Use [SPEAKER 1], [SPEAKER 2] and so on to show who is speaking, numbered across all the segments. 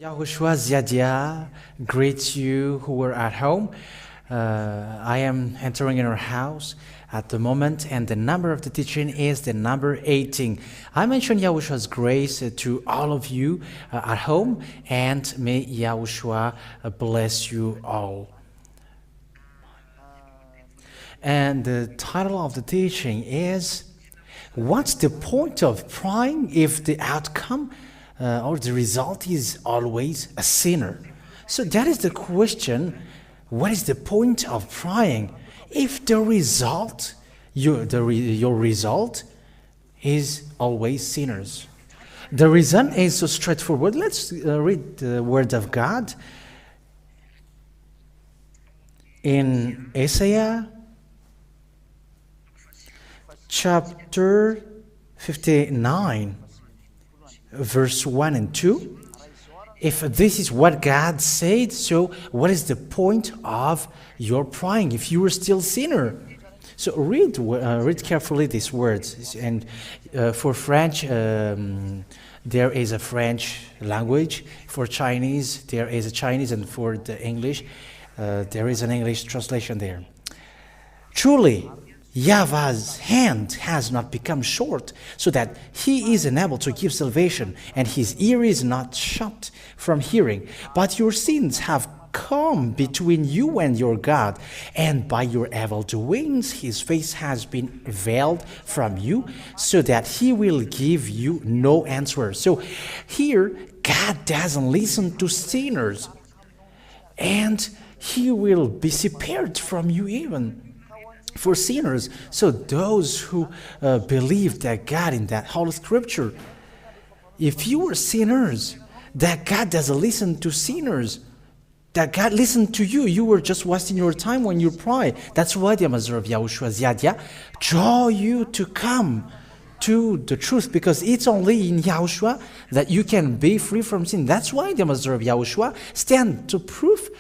[SPEAKER 1] YAHOSHUAH Ziadia greets you who are at home. I am entering in our house at the moment, and the number of the teaching is the number 18. I mention Yahushua's grace to all of you at home, and may Yahushua bless you all. And the title of the teaching is, what's the point of praying if the outcome or the result is always a sinner? So that is the question. What is the point of praying if the result, your result is always sinners? The reason is so straightforward. Let's read the word of God in Isaiah chapter 59, verse 1 and 2. If this is what God said, so what is the point of your praying if you are still sinner? So read carefully these words. And for French, there is a French language. For Chinese, there is a Chinese, and for the English, there is an English translation there. Truly, Yahweh's hand has not become short, so that he is unable to give salvation, and his ear is not shut from hearing. But your sins have come between you and your God, and by your evil doings his face has been veiled from you, so that he will give you no answer. So here, God doesn't listen to sinners, and he will be separate from you even for sinners. So those who believe that God in that Holy Scripture, if you are sinners, that God doesn't listen to sinners, that God listened to you, you were just wasting your time when you pray. That's why the Mother of Yahushua Ziadia draw you to come to the truth, because it's only in Yahushua that you can be free from sin. That's why the Mother of Yahushua stand to prove,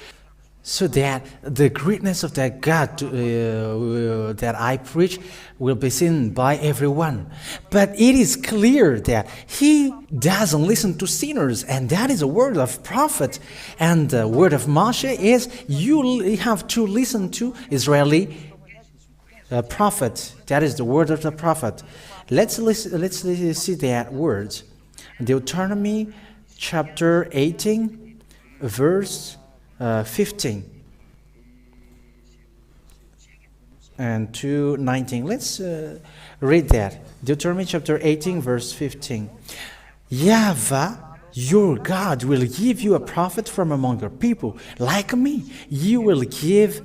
[SPEAKER 1] so that the greatness of that God that I preach will be seen by everyone. But it is clear that he doesn't listen to sinners, and that is a word of prophet. And the word of Moshe is, you have to listen to Israeli prophet. That is the word of the prophet. Let's see that words. Deuteronomy chapter 18, verse 15 and to 19. Let's read that. Deuteronomy chapter 18, verse 15. Yahweh, your God, will give you a prophet from among your people, like me. You will give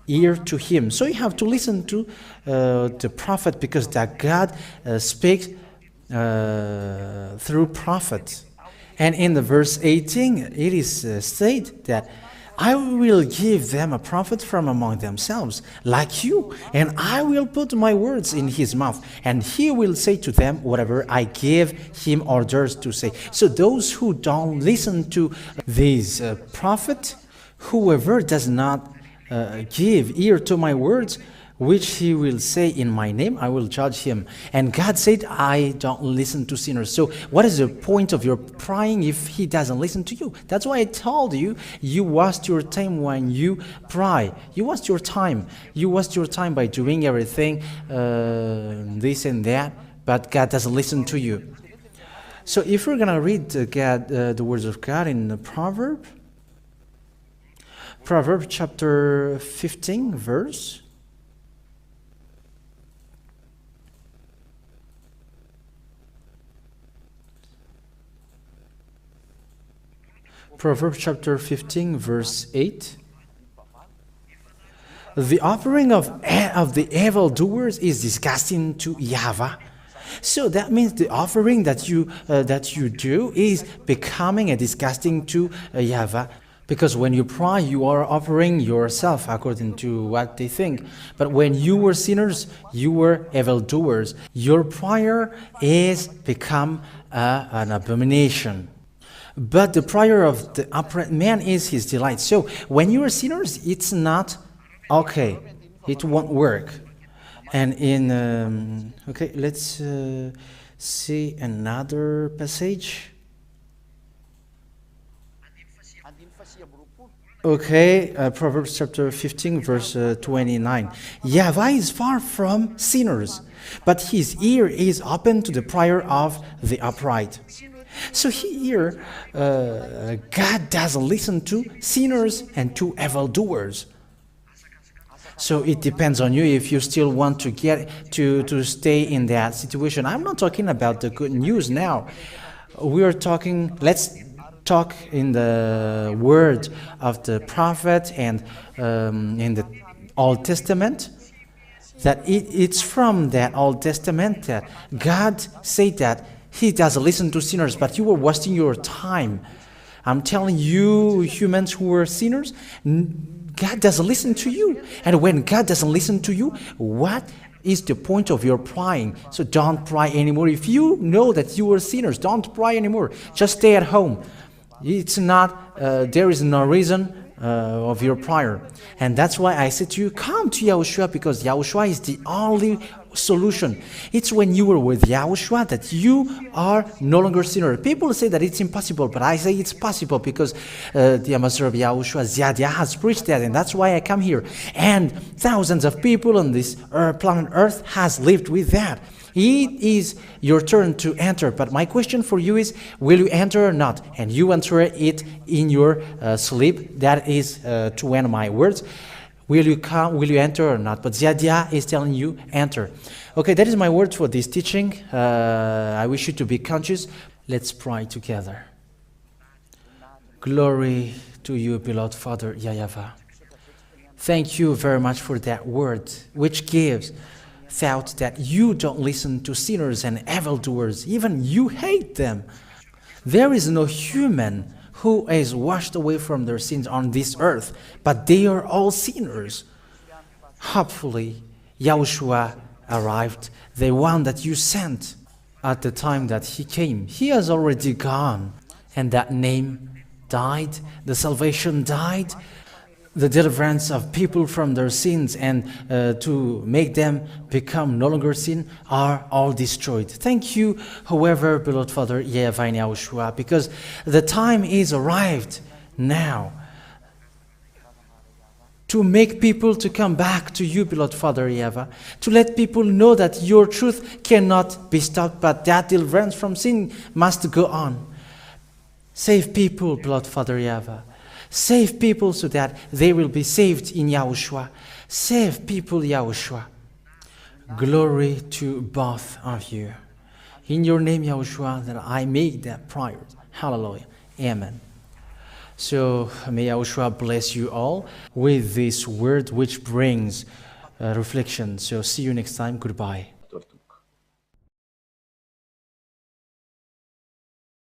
[SPEAKER 1] ear to him. So you have to listen to the prophet, because that God speaks through prophet. And in the verse 18, it is stated that I will give them a prophet from among themselves, like you, and I will put my words in his mouth, and he will say to them whatever I give him orders to say. So those who don't listen to this prophet, whoever does not give ear to my words, which he will say in my name, I will judge him. And God said, I don't listen to sinners. So what is the point of your praying if he doesn't listen to you? That's why I told you, you waste your time when you pray. You waste your time. You waste your time by doing everything, this and that, but God doesn't listen to you. So if we're going to read the words of God in the Proverbs chapter 15, verse Proverbs chapter 15, verse 8. The offering of the evildoers is disgusting to Yahweh. So that means the offering that you do is becoming a disgusting to Yahweh. Because when you pray, you are offering yourself according to what they think. But when you were sinners, you were evildoers. Your prayer is become an abomination. But the prayer of the upright man is his delight. So when you are sinners, it's not okay. It won't work. And in, okay, let's see another passage. Okay, Proverbs chapter 15, verse 29. Yahweh is far from sinners, but his ear is open to the prayer of the upright. So here, God doesn't listen to sinners and to evildoers. So it depends on you if you still want to get to stay in that situation. I'm not talking about the good news now. We are talking, let's talk in the word of the prophet and in the Old Testament, that it's from that Old Testament that God said that he doesn't listen to sinners, but you were wasting your time. I'm telling you, humans who are sinners, God doesn't listen to you. And when God doesn't listen to you, what is the point of your praying? So don't pray anymore. If you know that you are sinners, don't pray anymore. Just stay at home. It's not, there is no reason of your prayer. And that's why I said to you, come to Yahushua, because Yahushua is the only solution. It's when you are with Yahushua that you are no longer sinner. People say that it's impossible, but I say it's possible because the ambassador of Yahushua, Ziadia, has preached that, and that's why I come here. And thousands of people on this planet Earth has lived with that. It is your turn to enter, but my question for you is, will you enter or not? And you answer it in your sleep. That is to end my words. Will you come? Will you enter or not? But Ziadia is telling you, enter. Okay, that is my word for this teaching. I wish you to be conscious. Let's pray together. Glory to you, beloved Father Yahweh. Thank you very much for that word, which gives thought that you don't listen to sinners and evildoers. Even you hate them. There is no human who is washed away from their sins on this earth, but they are all sinners. Hopefully, Yahushua arrived, the one that you sent at the time that he came. He has already gone, and that name died, the salvation died, the deliverance of people from their sins and to make them become no longer sin are all destroyed. Thank you, however, beloved Father Yahweh Yahushua, because the time is arrived now to make people to come back to you, beloved Father Yahweh, to let people know that your truth cannot be stopped, but that deliverance from sin must go on. Save people, beloved Father Yahweh. Save people so that they will be saved in Yahushua. Save people, Yahushua. Glory to both of you. In your name, Yahushua, that I make that prayer. Hallelujah. Amen. So may Yahushua bless you all with this word which brings reflection. So see you next time. Goodbye.